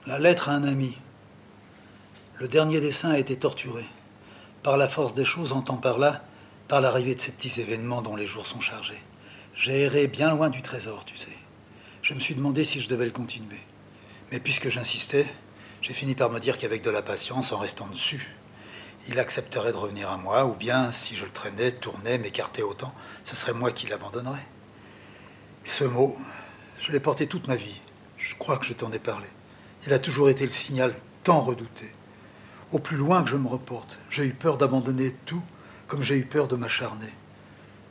La lettre à un ami. Le dernier dessin a été torturé. Par la force des choses, entend par là, par l'arrivée de ces petits événements dont les jours sont chargés. J'ai erré bien loin du trésor, tu sais. Je me suis demandé si je devais le continuer. Mais puisque j'insistais, j'ai fini par me dire qu'avec de la patience, en restant dessus, il accepterait de revenir à moi, ou bien, si je le traînais, tournais, m'écartais autant, ce serait moi qui l'abandonnerais. Ce mot, je l'ai porté toute ma vie. Je crois que je t'en ai parlé. Il a toujours été le signal tant redouté. Au plus loin que je me reporte, j'ai eu peur d'abandonner tout, comme j'ai eu peur de m'acharner.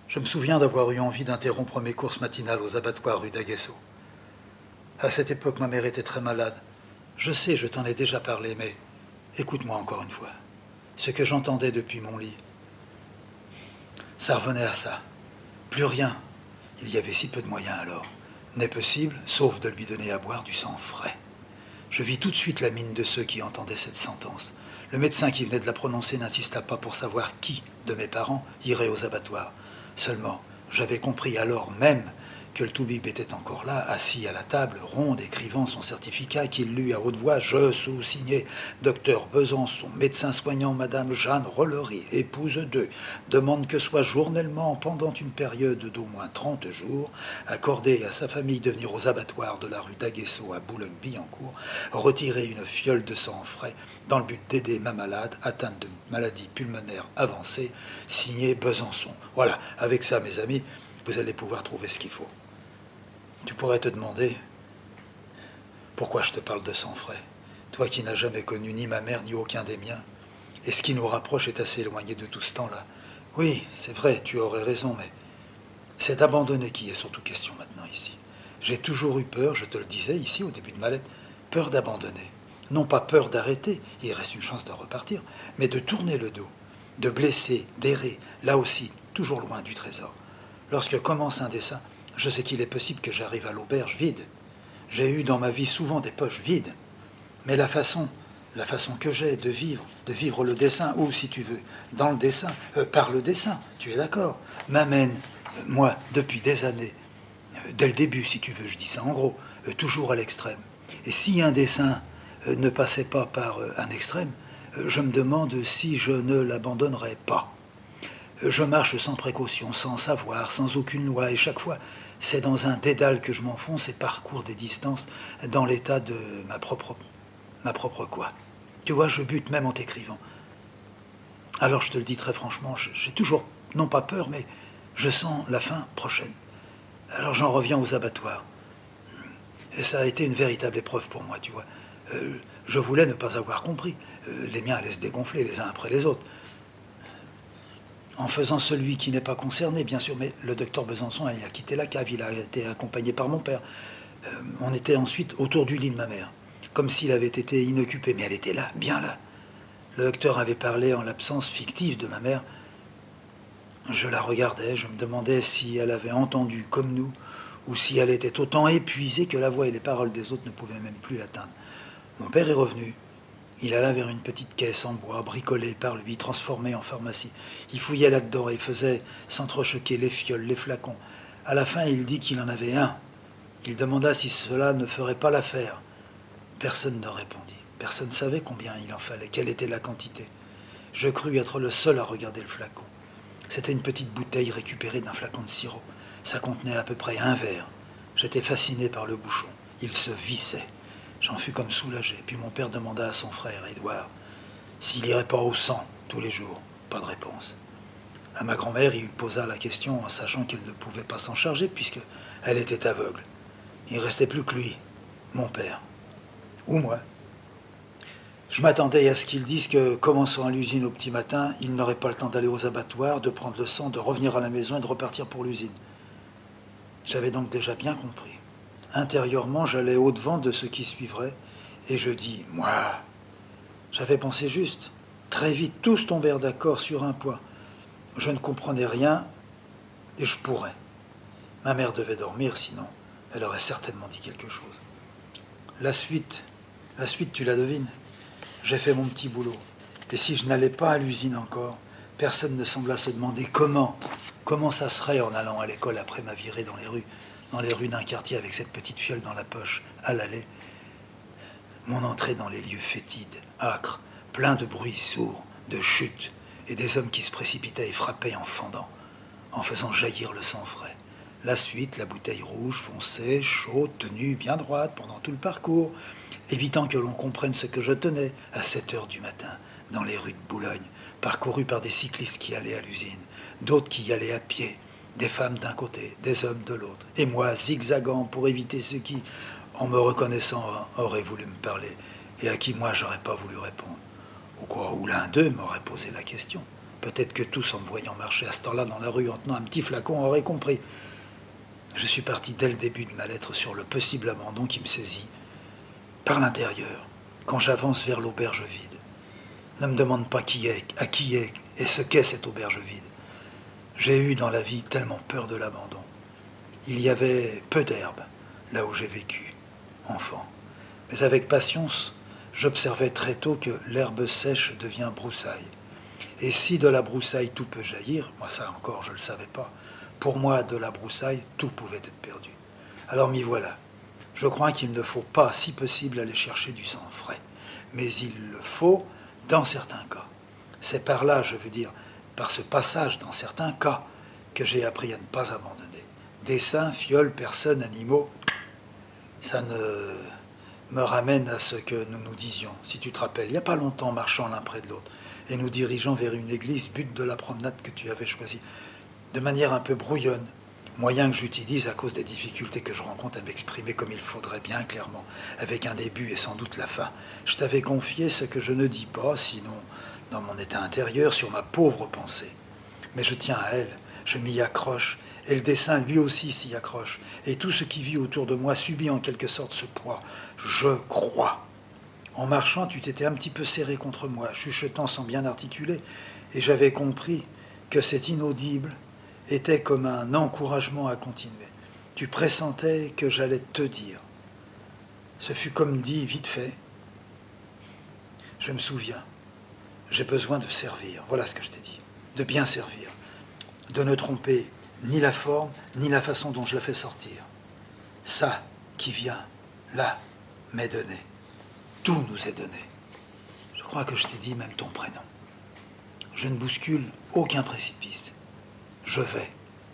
Je me souviens d'avoir eu envie d'interrompre mes courses matinales aux abattoirs rue d'Aguesseau. À cette époque, ma mère était très malade. Je sais, je t'en ai déjà parlé, mais écoute-moi encore une fois. Ce que j'entendais depuis mon lit, ça revenait à ça. Plus rien. Il y avait si peu de moyens alors. N'est possible, sauf de lui donner à boire du sang frais. Je vis tout de suite la mine de ceux qui entendaient cette sentence. Le médecin qui venait de la prononcer n'insista pas pour savoir qui de mes parents irait aux abattoirs. Seulement, j'avais compris alors même que le toubib était encore là, assis à la table ronde, écrivant son certificat qu'il lut à haute voix. Je sous-signé Docteur Besançon, médecin soignant Madame Jeanne Rollery, épouse d'eux, demande que soit journellement, pendant une période d'au moins 30 jours, accordé à sa famille de venir aux abattoirs de la rue d'Aguesseau à Boulogne-Billancourt, retirer une fiole de sang frais dans le but d'aider ma malade atteinte de maladie pulmonaire avancée, signé Besançon. Voilà, avec ça, mes amis, vous allez pouvoir trouver ce qu'il faut. Tu pourrais te demander pourquoi je te parle de sang frais, toi qui n'as jamais connu ni ma mère ni aucun des miens, et ce qui nous rapproche est assez éloigné de tout ce temps-là. Oui, c'est vrai, tu aurais raison, mais c'est d'abandonner qui est surtout question maintenant ici. J'ai toujours eu peur, je te le disais ici au début de ma lettre, peur d'abandonner. Non pas peur d'arrêter, il reste une chance de repartir, mais de tourner le dos, de blesser, d'errer, là aussi, toujours loin du trésor. Lorsque commence un dessin, je sais qu'il est possible que j'arrive à l'auberge vide. J'ai eu dans ma vie souvent des poches vides, mais la façon que j'ai de vivre le dessin, ou si tu veux, dans le dessin, par le dessin, tu es d'accord, m'amène, moi, depuis des années, dès le début, si tu veux, je dis ça en gros, toujours à l'extrême. Et si un dessin ne passait pas par un extrême, je me demande si je ne l'abandonnerais pas. Je marche sans précaution, sans savoir, sans aucune loi, et chaque fois, c'est dans un dédale que je m'enfonce et parcours des distances dans l'état de ma propre quoi. Tu vois, je bute même en t'écrivant. Alors je te le dis très franchement, j'ai toujours, non pas peur, mais je sens la fin prochaine. Alors j'en reviens aux abattoirs. Et ça a été une véritable épreuve pour moi, tu vois. Je voulais ne pas avoir compris. Les miens allaient se dégonfler les uns après les autres. En faisant celui qui n'est pas concerné, bien sûr, mais le docteur Besançon, il a quitté la cave, il a été accompagné par mon père. On était ensuite autour du lit de ma mère, comme s'il avait été inoccupé, mais elle était là, bien là. Le docteur avait parlé en l'absence fictive de ma mère. Je la regardais, je me demandais si elle avait entendu comme nous, ou si elle était autant épuisée que la voix et les paroles des autres ne pouvaient même plus l'atteindre. Mon père est revenu. Il alla vers une petite caisse en bois, bricolée par lui, transformée en pharmacie. Il fouillait là-dedans et faisait s'entrechoquer les fioles, les flacons. À la fin, il dit qu'il en avait un. Il demanda si cela ne ferait pas l'affaire. Personne ne répondit. Personne ne savait combien il en fallait, quelle était la quantité. Je crus être le seul à regarder le flacon. C'était une petite bouteille récupérée d'un flacon de sirop. Ça contenait à peu près un verre. J'étais fasciné par le bouchon. Il se vissait. J'en fus comme soulagé. Puis mon père demanda à son frère, Édouard, s'il irait pas au sang tous les jours. Pas de réponse. À ma grand-mère, il posa la question en sachant qu'elle ne pouvait pas s'en charger puisqu'elle était aveugle. Il ne restait plus que lui, mon père, ou moi. Je m'attendais à ce qu'ils disent que, commençant à l'usine au petit matin, il n'aurait pas le temps d'aller aux abattoirs, de prendre le sang, de revenir à la maison et de repartir pour l'usine. J'avais donc déjà bien compris. Intérieurement, j'allais au-devant de ce qui suivrait, et je dis, moi, j'avais pensé juste. Très vite, tous tombèrent d'accord sur un point. Je ne comprenais rien, et je pourrais. Ma mère devait dormir, sinon elle aurait certainement dit quelque chose. La suite, tu la devines. J'ai fait mon petit boulot. Et si je n'allais pas à l'usine encore, personne ne sembla se demander comment ça serait en allant à l'école après ma virée dans les rues d'un quartier avec cette petite fiole dans la poche, à l'aller. mon entrée dans les lieux fétides, âcres, pleins de bruits sourds, de chutes, et des hommes qui se précipitaient et frappaient en fendant, en faisant jaillir le sang frais. La suite, la bouteille rouge, foncée, chaude, tenue bien droite pendant tout le parcours, évitant que l'on comprenne ce que je tenais à 7 heures du matin, dans les rues de Boulogne, parcourues par des cyclistes qui allaient à l'usine, d'autres qui y allaient à pied, des femmes d'un côté, des hommes de l'autre, et moi zigzagant pour éviter ceux qui, en me reconnaissant, auraient voulu me parler, et à qui moi j'aurais pas voulu répondre. Ou quoi, ou l'un d'eux m'aurait posé la question. Peut-être que tous, en me voyant marcher à ce temps-là dans la rue en tenant un petit flacon, auraient compris. Je suis parti dès le début de ma lettre sur le possible abandon qui me saisit, par l'intérieur, quand j'avance vers l'auberge vide. Ne me demande pas qui est, à qui est et ce qu'est cette auberge vide. J'ai eu dans la vie tellement peur de l'abandon. Il y avait peu d'herbe là où j'ai vécu, enfant. Mais avec patience, j'observais très tôt que l'herbe sèche devient broussaille. Et si de la broussaille tout peut jaillir, moi ça encore je ne le savais pas, pour moi de la broussaille tout pouvait être perdu. Alors m'y voilà. Je crois qu'il ne faut pas, si possible, aller chercher du sang frais. Mais il le faut dans certains cas. C'est par là, je veux dire, par ce passage dans certains cas, que j'ai appris à ne pas abandonner. Dessins, fioles, personnes, animaux, ça ne me ramène à ce que nous nous disions, si tu te rappelles, il n'y a pas longtemps, marchant l'un près de l'autre, et nous dirigeant vers une église, but de la promenade que tu avais choisie, de manière un peu brouillonne, moyen que j'utilise à cause des difficultés que je rencontre à m'exprimer comme il faudrait bien clairement, avec un début et sans doute la fin. Je t'avais confié ce que je ne dis pas, sinon dans mon état intérieur, sur ma pauvre pensée. Mais je tiens à elle, je m'y accroche, et le dessin lui aussi s'y accroche, et tout ce qui vit autour de moi subit en quelque sorte ce poids. Je crois. En marchant, tu t'étais un petit peu serré contre moi, chuchotant sans bien articuler, et j'avais compris que cet inaudible était comme un encouragement à continuer. Tu pressentais que j'allais te dire. Ce fut comme dit vite fait. Je me souviens, j'ai besoin de servir, voilà ce que je t'ai dit, de bien servir, de ne tromper ni la forme, ni la façon dont je la fais sortir. Ça qui vient, là, m'est donné. Tout nous est donné. Je crois que je t'ai dit même ton prénom. Je ne bouscule aucun précipice. Je vais.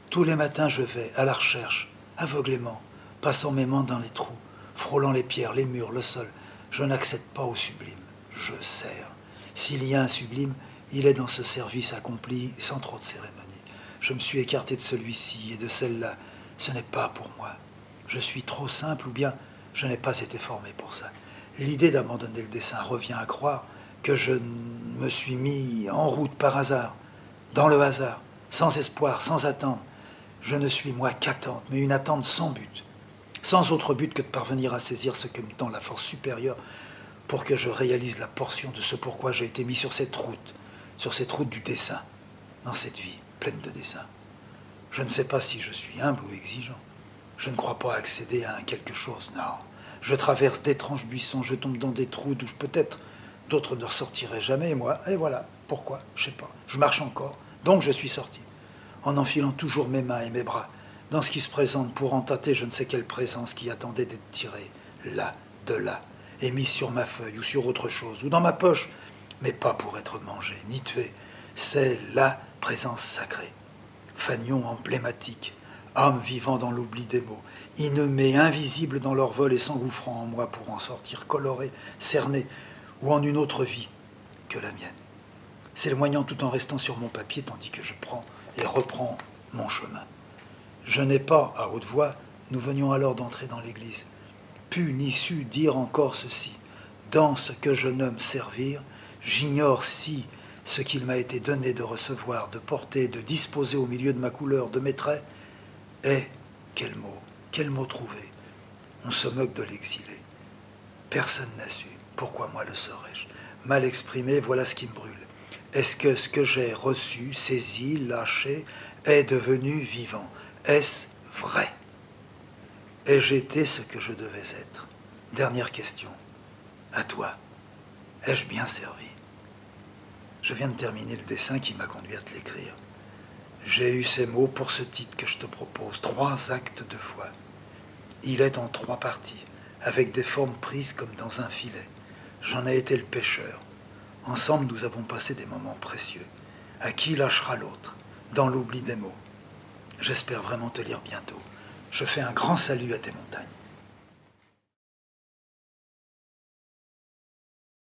Tous les matins, je vais à la recherche, aveuglément, passant mes mains dans les trous, frôlant les pierres, les murs, le sol. Je n'accède pas au sublime. Je sers. S'il y a un sublime, il est dans ce service accompli sans trop de cérémonie. Je me suis écarté de celui-ci et de celle-là. Ce n'est pas pour moi. Je suis trop simple ou bien je n'ai pas été formé pour ça. L'idée d'abandonner le dessin revient à croire que je me suis mis en route par hasard, dans le hasard, sans espoir, sans attente. Je ne suis moi qu'attente, mais une attente sans but, sans autre but que de parvenir à saisir ce que me tend la force supérieure pour que je réalise la portion de ce pourquoi j'ai été mis sur cette route du dessin, dans cette vie pleine de dessins. Je ne sais pas si je suis humble ou exigeant. Je ne crois pas accéder à un quelque chose, non. Je traverse d'étranges buissons, je tombe dans des trous d'où peut-être d'autres ne ressortiraient jamais, et moi, et voilà, pourquoi, je sais pas. Je marche encore, donc je suis sorti, en enfilant toujours mes mains et mes bras, dans ce qui se présente pour en tâter je ne sais quelle présence qui attendait d'être tirée, là, de là, et mise sur ma feuille ou sur autre chose, ou dans ma poche, mais pas pour être mangée, ni tuée. C'est la présence sacrée. Fanion emblématique, âme vivant dans l'oubli des mots, inhumée, invisible dans leur vol et s'engouffrant en moi pour en sortir coloré, cerné, ou en une autre vie que la mienne. S'éloignant tout en restant sur mon papier tandis que je prends et reprends mon chemin. Je n'ai pas, à haute voix, nous venions alors d'entrer dans l'église, pu ni su dire encore ceci. Dans ce que je nomme servir, j'ignore si ce qu'il m'a été donné de recevoir, de porter, de disposer au milieu de ma couleur, de mes traits, est, quel mot trouver? On se moque de l'exilé. Personne n'a su. Pourquoi moi le saurais-je? Mal exprimé, voilà ce qui me brûle. Est-ce que ce que j'ai reçu, saisi, lâché, est devenu vivant? Est-ce vrai? Ai-je été ce que je devais être? Dernière question. À toi. Ai-je bien servi? Je viens de terminer le dessin qui m'a conduit à te l'écrire. J'ai eu ces mots pour ce titre que je te propose. 3 actes de foi. Il est en 3 parties. avec des formes prises comme dans un filet. J'en ai été le pêcheur. Ensemble, nous avons passé des moments précieux. À qui lâchera l'autre, dans l'oubli des mots? J'espère vraiment te lire bientôt. Je fais un grand salut à tes montagnes.